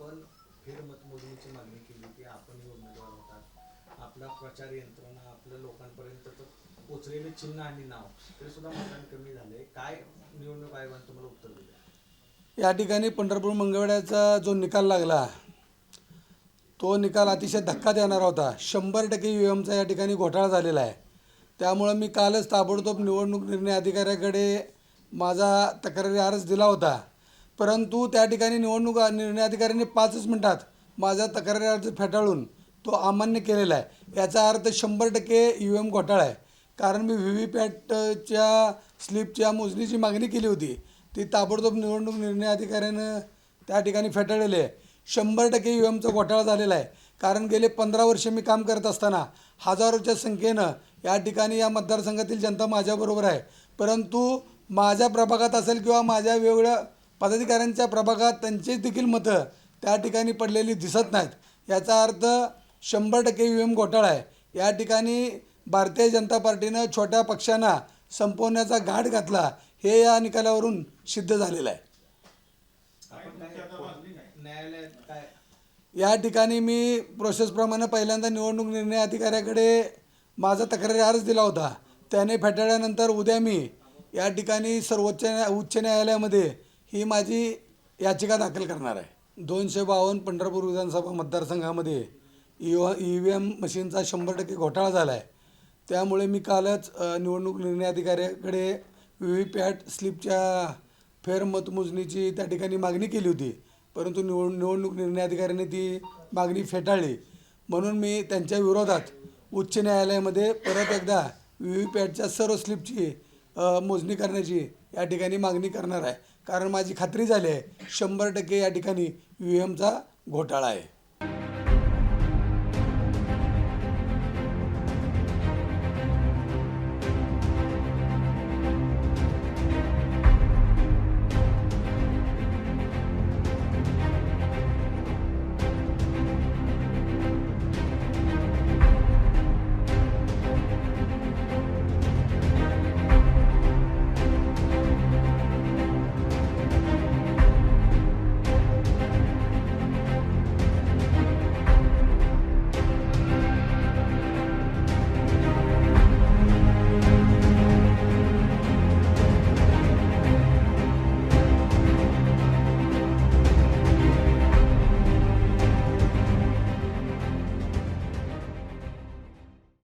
आपण फेर मतमोजणीची मागणी केली होती, आपणही उमेदवार होतात, आपला प्रचार यंत्रणा आपल्या लोकांपर्यंत पोचलेले चिन्ह आणि नाव तरी सुद्धा मतदान कमी झालंय. काय निवडणूक आयोगाने तुम्हाला उत्तर दिलं? या ठिकाणी पंढरपूर मंगळवेढ्याचा जो निकाल लागला तो निकाल अतिशय धक्का देणारा होता. 100% EVMचा या ठिकाणी घोटाळा झालेला आहे. त्यामुळं मी कालच ताबडतोब निवडणूक निर्णय अधिकाऱ्याकडे माझा तक्रारी अर्ज दिला होता. परंतु त्या ठिकाणी निवडणूक निर्णय अधिकाऱ्यांनी 5च मिनिटात माझा तक्रारी अर्ज फेटाळून तो अमान्य केलेला आहे. याचा अर्थ 100% EVM घोटाळा आहे. कारण मी VVPATच्या स्लिपच्या मोजणीची मागणी केली होती, ती ताबडतोब निवडणूक निर्णय अधिकाऱ्यानं त्या ठिकाणी फेटाळलेली आहे. 100% EVMचा घोटाळा झालेला आहे. कारण गेले 15 वर्ष मी काम करत असताना हजारोच्या संख्येनं या ठिकाणी या मतदारसंघातील जनता माझ्याबरोबर आहे. परंतु माझ्या प्रभागात असेल किंवा माझ्या वेगवेगळ्या पदाधिकाऱ्यांच्या प्रभागात त्यांची देखील मतं त्या ठिकाणी पडलेली दिसत नाहीत. याचा अर्थ 100% EVM घोटाळा आहे. या ठिकाणी भारतीय जनता पार्टीनं छोट्या पक्षांना संपवण्याचा घाट घातला, हे या निकालावरून सिद्ध झालेलं आहे. न्यायालयात काय या ठिकाणी मी प्रोसेसप्रमाणे पहिल्यांदा निवडणूक निर्णय अधिकाऱ्याकडे माझा तक्रारी अर्ज दिला होता. त्याने फेटाळल्यानंतर उद्या मी या ठिकाणी उच्च न्यायालयामध्ये ही माझी याचिका दाखल करणार आहे. 252 पंढरपूर विधानसभा मतदारसंघामध्ये EVM मशीनचा 100% घोटाळा झाला आहे. त्यामुळे मी कालच निवडणूक निर्णय अधिकाऱ्याकडे VVPAT स्लिपच्या फेरमतमोजणीची त्या ठिकाणी मागणी केली होती. परंतु निवडणूक निर्णय अधिकाऱ्याने ती मागणी फेटाळली. म्हणून मी त्यांच्या विरोधात उच्च न्यायालयामध्ये परत एकदा VVPATच्या सर्व स्लिपची मोजणी करण्याची या ठिकाणी मागणी करणार आहे. कारण माझी खात्री झाली आहे 100% या ठिकाणी EVMचा घोटाळा आहे.